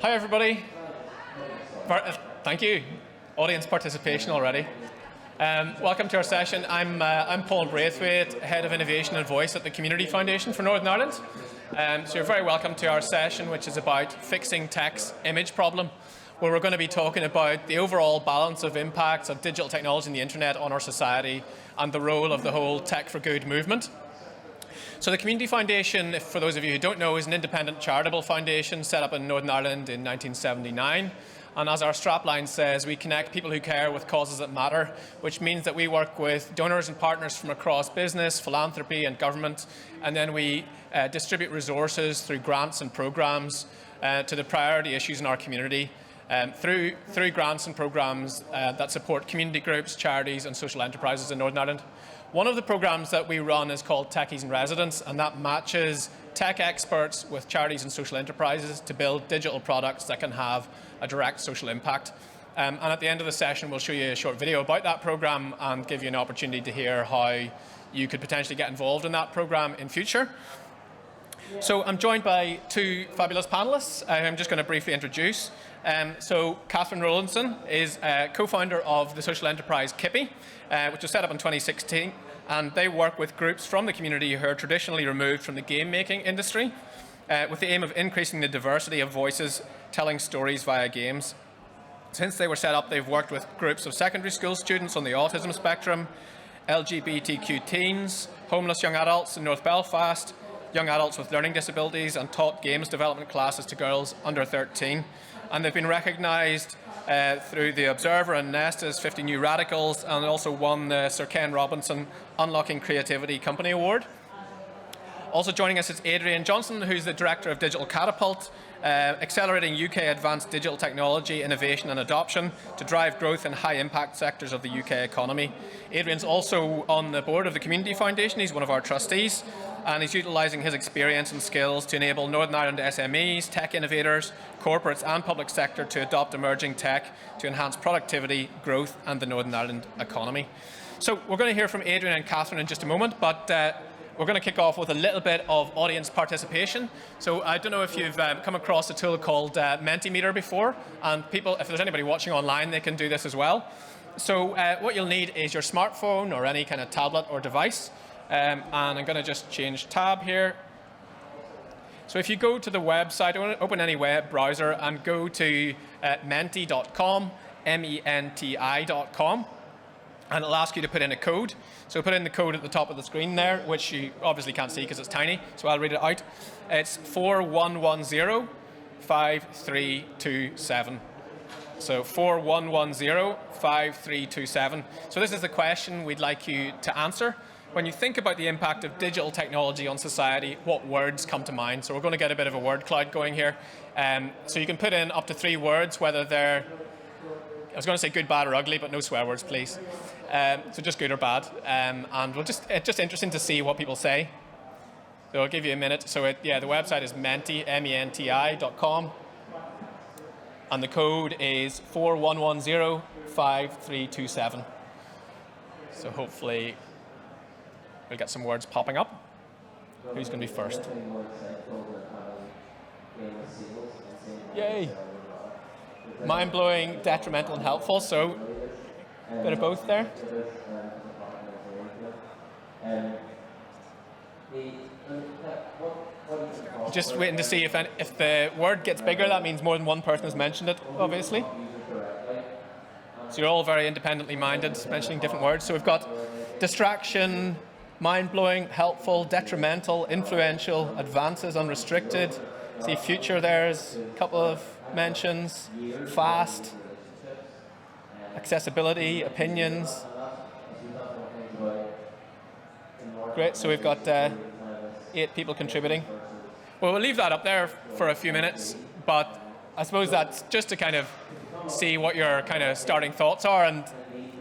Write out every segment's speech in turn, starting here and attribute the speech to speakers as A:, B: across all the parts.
A: Hi everybody. Thank you. Audience participation already. Welcome to our session. I'm Paul Braithwaite, Head of Innovation and Voice at the Community Foundation for Northern Ireland. So you're very welcome to our session, which is about fixing tech's image problem, where we're going to be talking about the overall balance of impacts of digital technology and the internet on our society and the role of the whole Tech for Good movement. So the Community Foundation, for those of you who don't know, is an independent charitable foundation set up in Northern Ireland in 1979. And as our strapline says, we connect people who care with causes that matter, which means that we work with donors and partners from across business, philanthropy and government, and then we distribute resources through grants and programs to the priority issues in our community through grants and programs that support community groups, charities and social enterprises in Northern Ireland. One of the programs that we run is called Techies in Residence, and that matches tech experts with charities and social enterprises to build digital products that can have a direct social impact. And at the end of the session, we'll show you a short video about that program and give you an opportunity to hear how you could potentially get involved in that program in future. So I'm joined by two fabulous panelists I'm just going to briefly introduce. So Catherine Rowlandson is co-founder of the social enterprise Kippy, which was set up in 2016, and they work with groups from the community who are traditionally removed from the game-making industry with the aim of increasing the diversity of voices telling stories via games. Since they were set up, they've worked with groups of secondary school students on the autism spectrum, LGBTQ teens, homeless young adults in North Belfast, young adults with learning disabilities, and taught games development classes to girls under 13. And they've been recognised through the Observer and Nest as 50 New Radicals, and also won the Sir Ken Robinson Unlocking Creativity Company Award. Also joining us is Adrian Johnson, who's the Director of Digital Catapult, accelerating UK advanced digital technology, innovation and adoption to drive growth in high-impact sectors of the UK economy. Adrian's also on the board of the Community Foundation. He's one of our trustees, and he's utilising his experience and skills to enable Northern Ireland SMEs, tech innovators, corporates and public sector to adopt emerging tech to enhance productivity, growth and the Northern Ireland economy. So we're going to hear from Adrian and Catherine in just a moment, but we're going to kick off with a little bit of audience participation. So I don't know if you've come across a tool called Mentimeter before, and people, if there's anybody watching online, they can do this as well. So what you'll need is your smartphone or any kind of tablet or device. And I'm going to just change tab here. So if you go to the website, open any web browser and go to menti.com, menti.com, and it'll ask you to put in a code. So put in the code at the top of the screen there, which you obviously can't see because it's tiny, so I'll read it out. It's 41105327. So 41105327. So this is the question we'd like you to answer. When you think about the impact of digital technology on society, what words come to mind? So we're going to get a bit of a word cloud going here. So you can put in up to 3 words, whether they're, I was going to say good, bad or ugly, but no swear words, please. So just good or bad. And it's just interesting to see what people say. So I'll give you a minute. So the website is menti, menti.com. And the code is 41105327. So hopefully we'll get some words popping up. Who's going to be first? Yay! Mind-blowing, detrimental and helpful, so a bit of both there. Just waiting to see if the word gets bigger, that means more than one person has mentioned it, obviously. So you're all very independently minded, mentioning different words. So we've got distraction, mind-blowing, helpful, detrimental, influential, advances, unrestricted. See future, there's a couple of mentions. Fast, accessibility, opinions. Great, so we've got 8 people contributing. Well, we'll leave that up there for a few minutes, but I suppose that's just to kind of see what your kind of starting thoughts are, and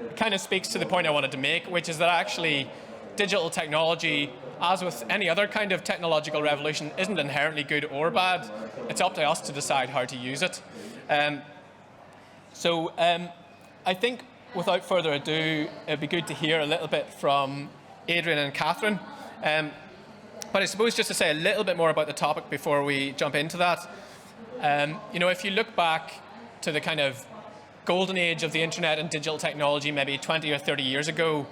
A: it kind of speaks to the point I wanted to make, which is that actually digital technology, as with any other kind of technological revolution, isn't inherently good or bad. It's up to us to decide how to use it. So I think without further ado, it'd be good to hear a little bit from Adrian and Catherine. But I suppose just to say a little bit more about the topic before we jump into that. If you look back to the kind of golden age of the internet and digital technology maybe 20 or 30 years ago,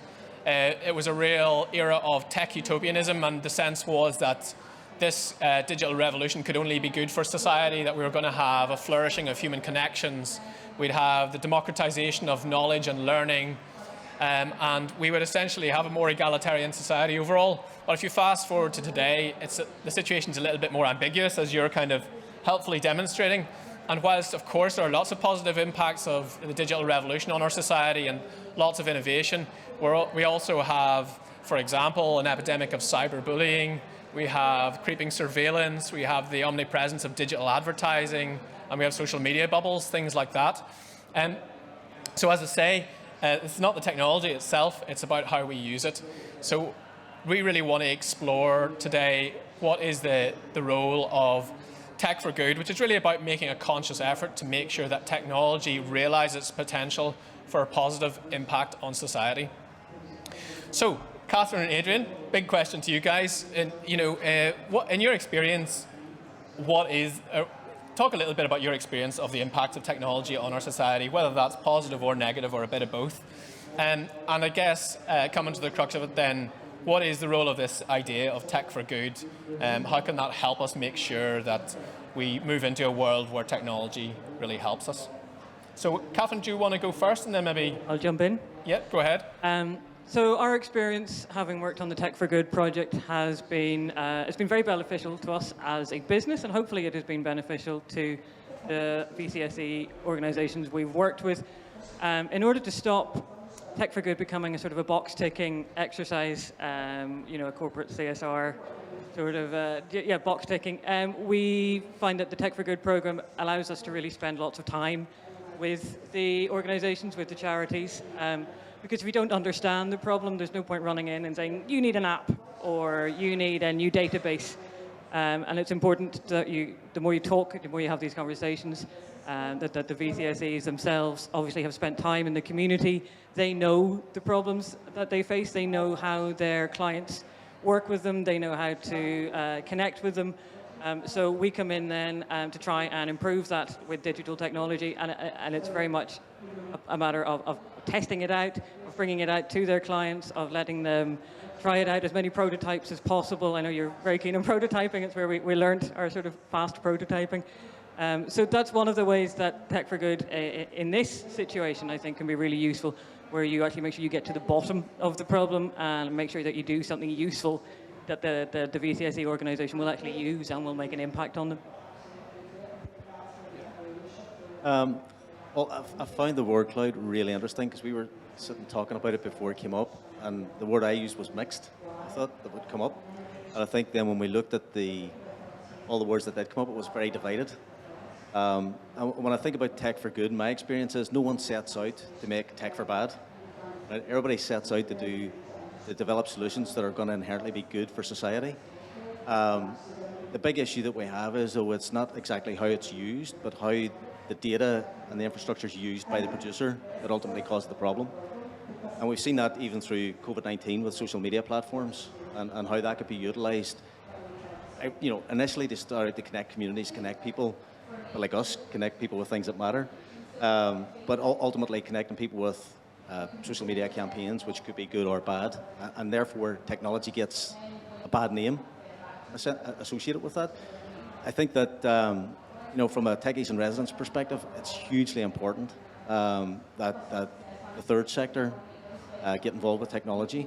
A: it was a real era of tech utopianism, and the sense was that this digital revolution could only be good for society, that we were going to have a flourishing of human connections, we'd have the democratization of knowledge and learning, and we would essentially have a more egalitarian society overall. But if you fast forward to today, the situation's a little bit more ambiguous, as you're kind of helpfully demonstrating. And whilst, of course, there are lots of positive impacts of the digital revolution on our society and lots of innovation, we also have, for example, an epidemic of cyberbullying, we have creeping surveillance, we have the omnipresence of digital advertising, and we have social media bubbles, things like that. So as I say, it's not the technology itself, it's about how we use it. So we really want to explore today what is the role of Tech for Good, which is really about making a conscious effort to make sure that technology realizes its potential for a positive impact on society. So, Catherine and Adrian, big question to you guys. In your experience, talk a little bit about your experience of the impact of technology on our society, whether that's positive or negative or a bit of both. And I guess coming to the crux of it then, what is the role of this idea of Tech for Good? How can that help us make sure that we move into a world where technology really helps us? So, Catherine, do you want to go first, and then maybe
B: I'll jump in?
A: Yeah, go ahead.
B: So our experience, having worked on the Tech for Good project, has been it's been very beneficial to us as a business, and hopefully it has been beneficial to the VCSE organisations we've worked with. In order to stop Tech for Good becoming a sort of a box-ticking exercise, a corporate CSR sort of, box-ticking, we find that the Tech for Good program allows us to really spend lots of time with the organisations, with the charities, because if you don't understand the problem, there's no point running in and saying, you need an app, or you need a new database. And it's important that the more you talk, the more you have these conversations, that the VCSEs themselves obviously have spent time in the community. They know the problems that they face. They know how their clients work with them. They know how to connect with them. So we come in then to try and improve that with digital technology, and it's very much a matter of testing it out, of bringing it out to their clients, of letting them try it out, as many prototypes as possible. I know you're very keen on prototyping. It's where we learned our sort of fast prototyping. So that's one of the ways that Tech for Good in this situation, I think, can be really useful, where you actually make sure you get to the bottom of the problem and make sure that you do something useful that the VCSE organisation will actually use and will make an impact on them.
C: Well, I found the word cloud really interesting, because we were sitting talking about it before it came up, and the word I used was mixed. I thought that would come up, and I think then when we looked at all the words that did come up, it was very divided. And when I think about Tech for Good, my experience is no one sets out to make tech for bad. Right? Everybody sets out to develop solutions that are going to inherently be good for society. The big issue that we have is, though, it's not exactly how it's used, but how the data and the infrastructure is used by the producer that ultimately causes the problem. And we've seen that even through COVID-19 with social media platforms, and how that could be utilised. Initially they started to connect communities, connect people like us, connect people with things that matter, but ultimately connecting people with social media campaigns, which could be good or bad, and therefore technology gets a bad name associated with that. I think that from a Techies and residents perspective, it's hugely important that the third sector get involved with technology.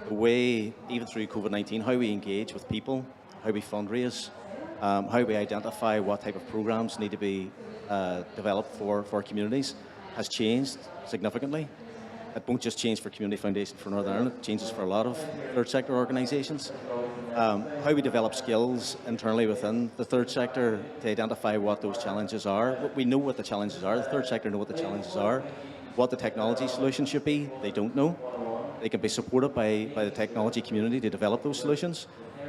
C: The way, even through COVID-19, how we engage with people, how we fundraise, how we identify what type of programs need to be developed for communities has changed significantly. It won't just change for Community Foundation for Northern Ireland, it changes for a lot of third sector organisations. How we develop skills internally within the third sector to identify what those challenges are. We know what the challenges are, the third sector know what the challenges are. What the technology solution should be, they don't know. They can be supported by the technology community to develop those solutions,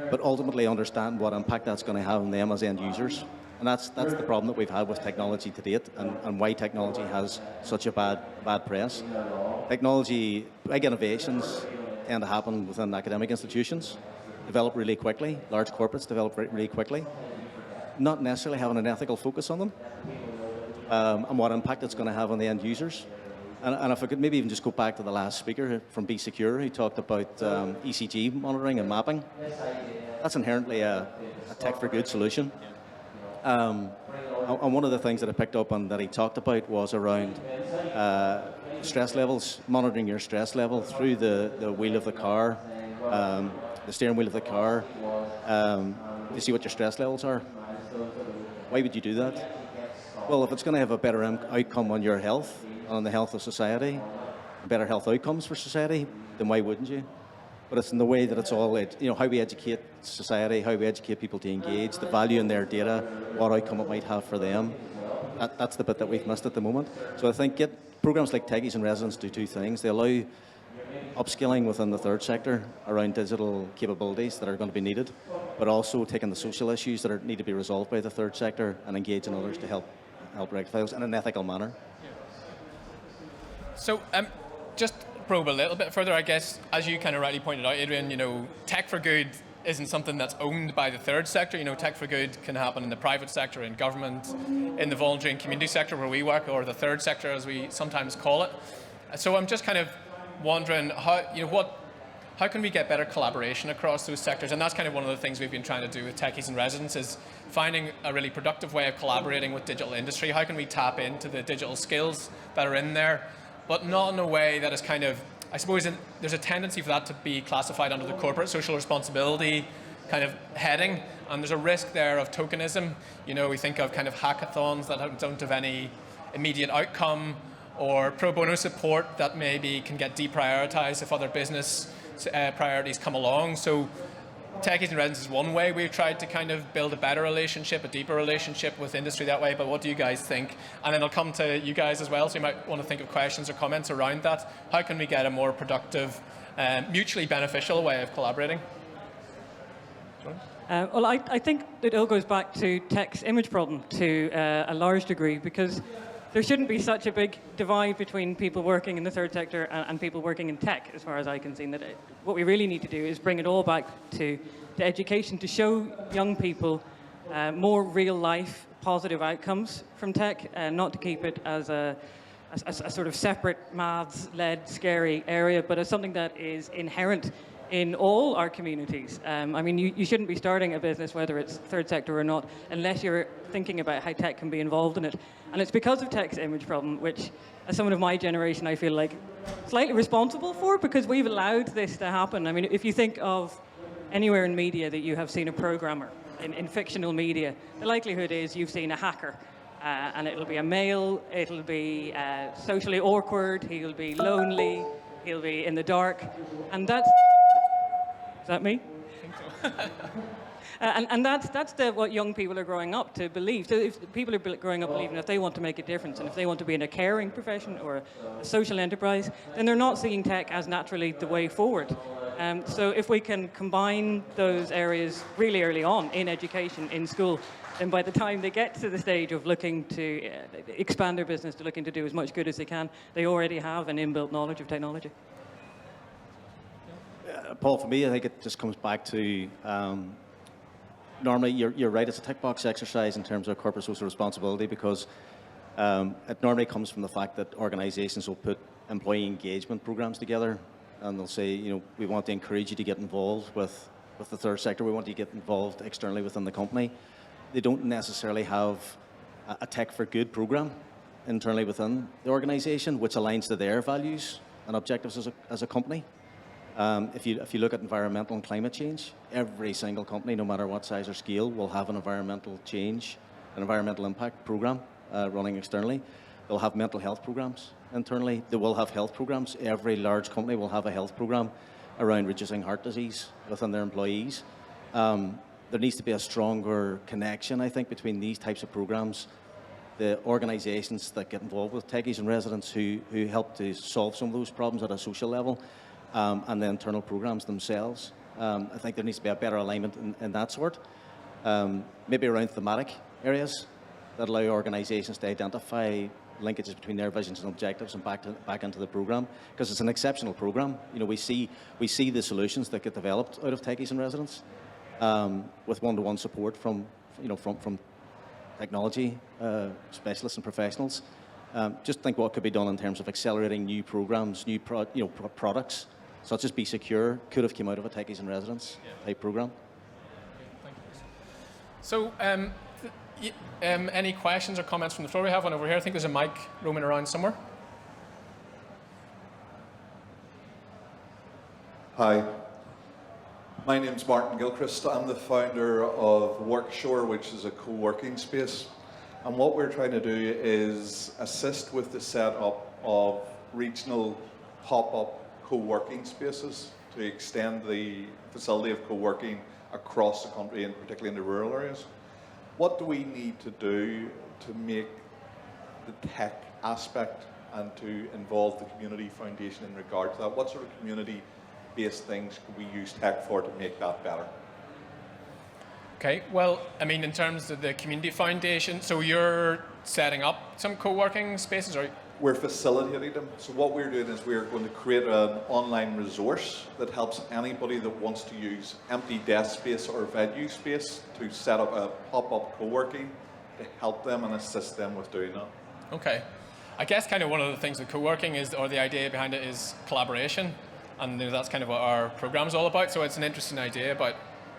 C: but ultimately understand what impact that's going to have on them as end users. And that's the problem that we've had with technology to date, and why technology has such a bad press. Technology, big innovations tend to happen within academic institutions, develop really quickly. Large corporates develop really quickly. not necessarily having an ethical focus on them, and what impact it's going to have on the end users. And if I could maybe even just go back to the last speaker from Be Secure, who talked about ECG monitoring and mapping. That's inherently a tech for good solution. And one of the things that I picked up on that he talked about was around stress levels, monitoring your stress level through the wheel of the car, the steering wheel of the car, to see what your stress levels are. Why would you do that? Well, if it's going to have a better outcome on your health, on the health of society, better health outcomes for society, then why wouldn't you? But it's in the way that it's all, how we educate society, how we educate people to engage, the value in their data, what outcome it might have for them. That's the bit that we've missed at the moment. So I think programs like Techies and Residents do two things. They allow upskilling within the third sector around digital capabilities that are going to be needed, but also taking the social issues that need to be resolved by the third sector and engaging others to help rectify those in an ethical manner.
A: So just probe a little bit further, I guess, as you kind of rightly pointed out, Adrian, tech for good isn't something that's owned by the third sector. Tech for good can happen in the private sector, in government, in the voluntary and community sector where we work, or the third sector as we sometimes call it. So I'm just kind of wondering how can we get better collaboration across those sectors? And that's kind of one of the things we've been trying to do with Techies and Residents, is finding a really productive way of collaborating with digital industry. How can we tap into the digital skills that are in there, but not in a way that is kind of, I suppose there's a tendency for that to be classified under the corporate social responsibility kind of heading, and there's a risk there of tokenism. We think of kind of hackathons that don't have any immediate outcome, or pro bono support that maybe can get deprioritized if other business priorities come along. So Techies and Residents is one way we've tried to kind of build a better relationship, a deeper relationship with industry that way, but what do you guys think? And then I'll come to you guys as well, so you might want to think of questions or comments around that. How can we get a more productive, mutually beneficial way of collaborating?
B: Well, I think it all goes back to tech's image problem to a large degree, because there shouldn't be such a big divide between people working in the third sector and people working in tech, as far as I can see. That what we really need to do is bring it all back to education, to show young people more real-life positive outcomes from tech, and not to keep it as a sort of separate maths-led scary area, but as something that is inherent in all our communities. You shouldn't be starting a business, whether it's third sector or not, unless you're thinking about how tech can be involved in it. And it's because of tech's image problem, which, as someone of my generation, I feel like slightly responsible for, because we've allowed this to happen. If you think of anywhere in media that you have seen a programmer, in fictional media, the likelihood is you've seen a hacker. And it'll be a male, it'll be socially awkward, he'll be lonely, he'll be in the dark, and that's... Is that me?
A: I think so.
B: And that's what young people are growing up to believe. So if people are growing up believing if they want to make a difference, and if they want to be in a caring profession or a social enterprise, then they're not seeing tech as naturally the way forward. So if we can combine those areas really early on in education, in school, then by the time they get to the stage of looking to expand their business, to looking to do as much good as they can, they already have an inbuilt knowledge of technology.
C: Paul, for me, I think it just comes back to normally you're right. It's a tick box exercise in terms of corporate social responsibility, because it normally comes from the fact that organisations will put employee engagement programs together, and they'll say, we want to encourage you to get involved with the third sector. We want you to get involved externally within the company. They don't necessarily have a tech for good program internally within the organisation, which aligns to their values and objectives as a company. If you look at environmental and climate change, every single company, no matter what size or scale, will have an environmental change, an environmental impact program running externally. They'll have mental health programs internally. They will have health programs. Every large company will have a health program around reducing heart disease within their employees. There needs to be a stronger connection, I think, between these types of programs, the organisations that get involved with Techies and Residents who help to solve some of those problems at a social level, and the internal programs themselves. I think there needs to be a better alignment in that sort. Maybe around thematic areas that allow organisations to identify linkages between their visions and objectives and back into the program, because it's an exceptional program. We see the solutions that get developed out of Techies and Residents with one-to-one support from from technology specialists and professionals. Just think what could be done in terms of accelerating new programs, new products, such as Be Secure, could have come out of a Techies in Residence type program.
A: Thank you. So, any questions or comments from the floor? We have one over here. I think there's a mic roaming around somewhere.
D: Hi, my name's Martin Gilchrist. I'm the founder of Workshore, which is a co-working space. And what we're trying to do is assist with the setup of regional pop-up co-working spaces to extend the facility of co-working across the country, and particularly in the rural areas. What do we need to do to make the tech aspect and to involve the community foundation in regard to that? What sort of community-based things can we use tech for to make that better?
A: Okay, well, I mean, in terms of the community foundation, so you're setting up some co-working spaces, or?
D: We're facilitating them. So what we're doing is we're going to create an online resource that helps anybody that wants to use empty desk space or venue space to set up a pop-up co-working to help them and assist them with doing that. Okay.
A: I guess kind of one of the things with co-working is, or the idea behind it, is collaboration. And that's kind of what our program's all about. So it's an interesting idea about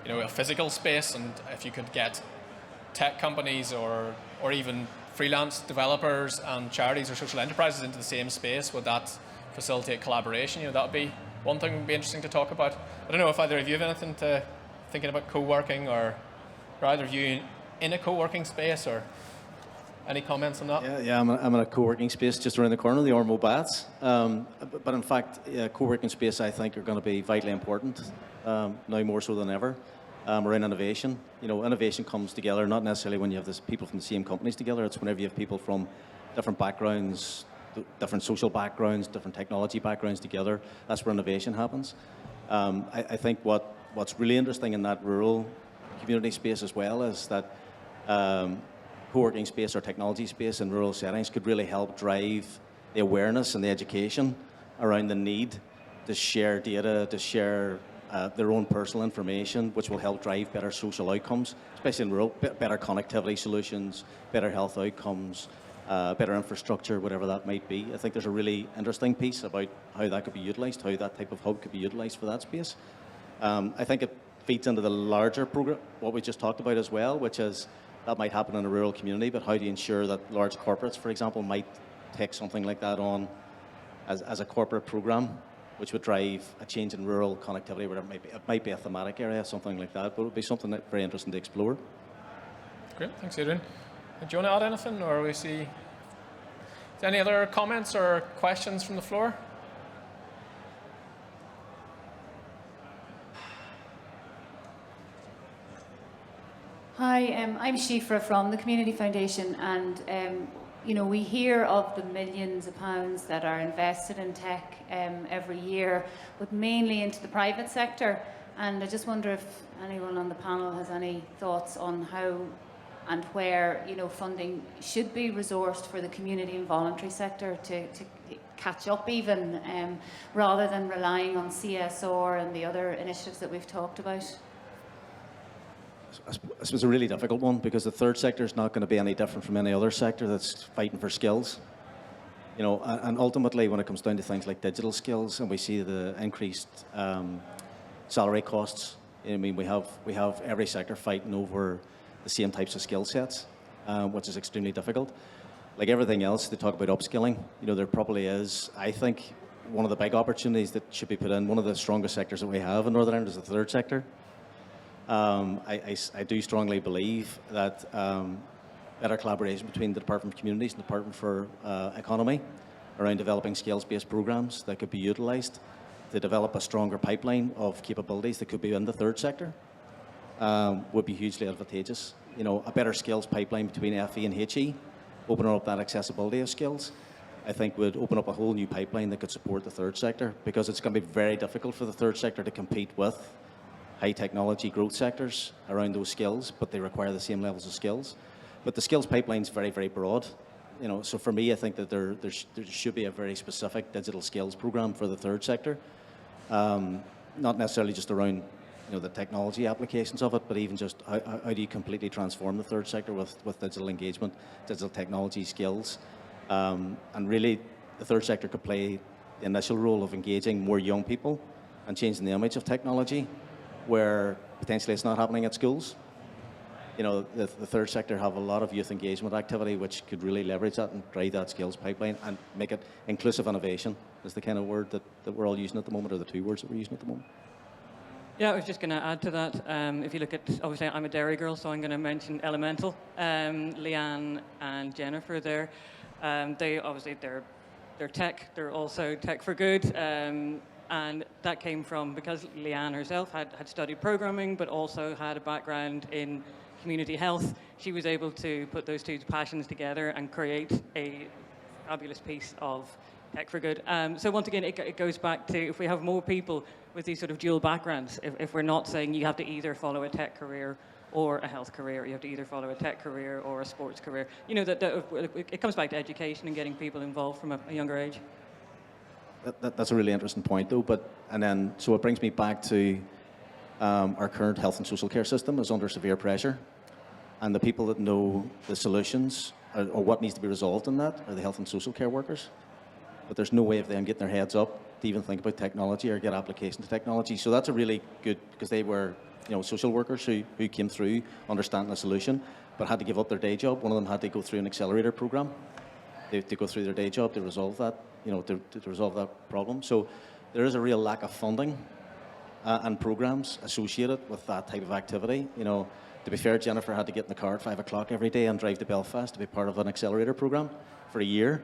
A: a physical space, and if you could get tech companies or even freelance developers and charities or social enterprises into the same space, would that facilitate collaboration? That would be one thing that would be interesting to talk about. I don't know if either of you have anything to thinking about co-working, or either of you in a co-working space, or any comments on that?
C: Yeah, I'm in a co-working space just around the corner, the Ormo Baths. But in fact, co-working space, I think, are going to be vitally important now more so than ever. Around innovation. Innovation comes together not necessarily when you have people from the same companies together. It's whenever you have people from different backgrounds, different social backgrounds, different technology backgrounds together. That's where innovation happens. I think what's really interesting in that rural community space as well is that co-working space or technology space in rural settings could really help drive the awareness and the education around the need to share data, to share their own personal information, which will help drive better social outcomes, especially in rural, better connectivity solutions, better health outcomes, better infrastructure, whatever that might be. I think there's a really interesting piece about how that could be utilised, how that type of hub could be utilised for that space. I think it feeds into the larger program, what we just talked about as well, which is that might happen in a rural community, but how do you ensure that large corporates, for example, might take something like that on as a corporate program, which would drive a change in rural connectivity, where it might be a thematic area, something like that, but it would be something that's very interesting to explore.
A: Great, thanks, Adrian. Do you want to add anything, or we see any other comments or questions from the floor?
E: Hi, I'm Shifra from the Community Foundation, and we hear of the millions of pounds that are invested in tech every year, but mainly into the private sector. And I just wonder if anyone on the panel has any thoughts on how and where funding should be resourced for the community and voluntary sector to catch up even, rather than relying on CSR and the other initiatives that we've talked about.
C: This was a really difficult one, because the third sector is not going to be any different from any other sector that's fighting for skills. And ultimately, when it comes down to things like digital skills, and we see the increased salary costs, we have every sector fighting over the same types of skill sets, which is extremely difficult. Like everything else, they talk about upskilling. There probably is, I think, one of the big opportunities that should be put in. One of the strongest sectors that we have in Northern Ireland is the third sector. I do strongly believe that better collaboration between the Department of Communities and the Department for Economy around developing skills-based programs that could be utilised to develop a stronger pipeline of capabilities that could be in the third sector would be hugely advantageous. A better skills pipeline between FE and HE, opening up that accessibility of skills, I think would open up a whole new pipeline that could support the third sector, because it's going to be very difficult for the third sector to compete with high technology growth sectors around those skills, but they require the same levels of skills. But the skills pipeline is very, very broad. So for me, I think that there should be a very specific digital skills program for the third sector, not necessarily just around the technology applications of it, but even just how do you completely transform the third sector with digital engagement, digital technology skills, and really the third sector could play the initial role of engaging more young people and changing the image of technology, where potentially it's not happening at schools. The third sector have a lot of youth engagement activity which could really leverage that and drive that skills pipeline and make it inclusive innovation is the kind of word that we're all using at the moment, or the two words that we're using at the moment.
B: Yeah, I was just going to add to that. If you look at, obviously, I'm a dairy girl, so I'm going to mention Elemental. Leanne and Jennifer there. They obviously they're tech. They're also tech for good, and that came from because Leanne herself had studied programming, but also had a background in community health. She was able to put those two passions together and create a fabulous piece of tech for good. So once again, it goes back to if we have more people with these sort of dual backgrounds, if we're not saying you have to either follow a tech career or a health career, you have to either follow a tech career or a sports career. That it comes back to education and getting people involved from a younger age.
C: That's a really interesting point, though. So it brings me back to our current health and social care system is under severe pressure, and the people that know the solutions or what needs to be resolved in that are the health and social care workers. But there's no way of them getting their heads up to even think about technology or get application to technology. So that's a really good, because they were social workers who came through understanding the solution, but had to give up their day job. One of them had to go through an accelerator program to go through their day job to resolve that, to resolve that problem. So there is a real lack of funding and programs associated with that type of activity. To be fair, Jennifer had to get in the car at 5 o'clock every day and drive to Belfast to be part of an accelerator program for a year.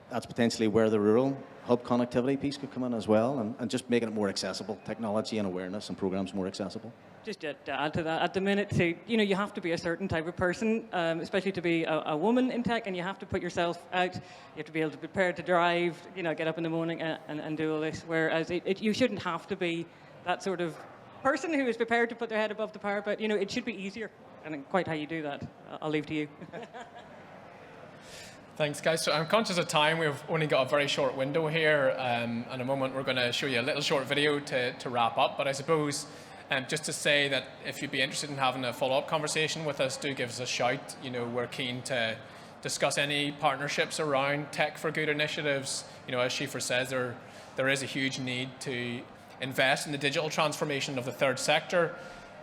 C: That's potentially where the rural hub connectivity piece could come in as well, and just making it more accessible, technology and awareness and programs more accessible.
B: Just to add to that, at the minute, you have to be a certain type of person, especially to be a woman in tech, and you have to put yourself out. You have to be able to be prepared to drive, get up in the morning and do all this. Whereas you shouldn't have to be that sort of person who is prepared to put their head above the parapet. It should be easier. And quite how you do that, I'll leave to you.
A: Thanks, guys. So I'm conscious of time. We've only got a very short window here. In a moment, we're going to show you a little short video to wrap up. But I suppose just to say that if you'd be interested in having a follow-up conversation with us, do give us a shout. We're keen to discuss any partnerships around tech for good initiatives. As Shifa says, there is a huge need to invest in the digital transformation of the third sector,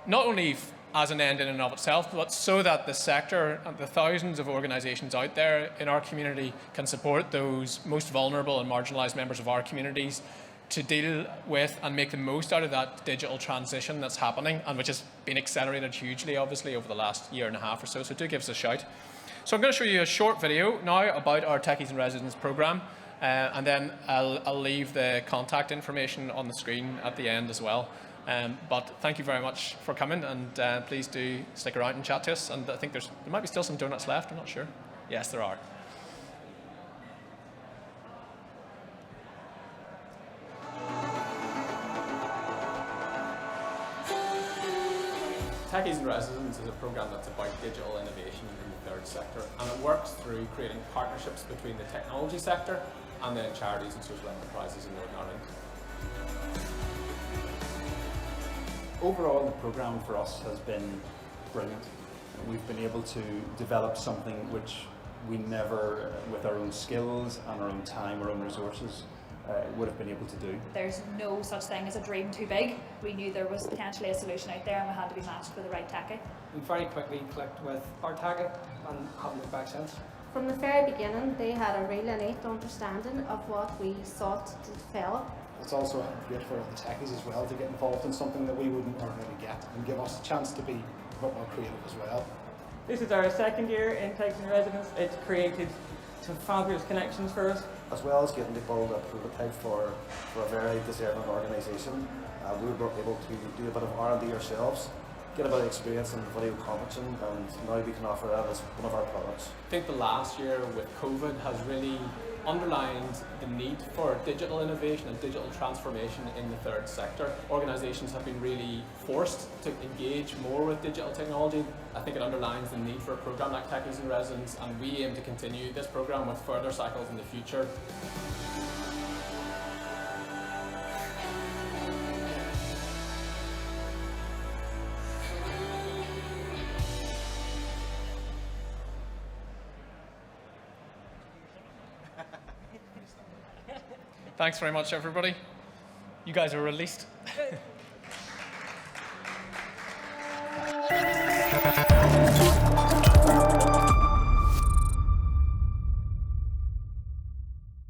A: not only as an end in and of itself, but so that the sector and the thousands of organisations out there in our community can support those most vulnerable and marginalised members of our communities to deal with and make the most out of that digital transition that's happening and which has been accelerated hugely, obviously, over the last year and a half or so. So do give us a shout. So I'm going to show you a short video now about our Techies in Residence programme, and then I'll leave the contact information on the screen at the end as well. But thank you very much for coming, and please do stick around and chat to us. And I think there might be still some donuts left, I'm not sure. Yes, there are. Techies in Residence is a programme that's about digital innovation in the third sector, and it works through creating partnerships between the technology sector and then charities and social enterprises in Northern Ireland.
F: Overall, the programme for us has been brilliant. We've been able to develop something which we never, with our own skills and our own time, our own resources, would have been able to do.
G: There's no such thing as a dream too big. We knew there was potentially a solution out there and we had to be matched with the right techie.
H: We very quickly clicked with our target and haven't looked back since.
I: From the very beginning, they had a real innate understanding of what we sought to develop.
J: It's also great for the techies as well to get involved in something that we wouldn't ordinarily get and give us a chance to be a bit more creative as well.
B: This is our second year in Techies in Residence. It's created some fabulous connections for us.
K: As well as getting to build a prototype for a very deserving organisation, we were able to do a bit of R&D ourselves, get a bit of experience in video conferencing, and now we can offer that as one of our products.
A: I think the last year with COVID has really underlined the need for digital innovation and digital transformation in the third sector. Organisations have been really forced to engage more with digital technology. I think it underlines the need for a programme like Techies in Residence, and we aim to continue this programme with further cycles in the future. Thanks very much, everybody. You guys are released.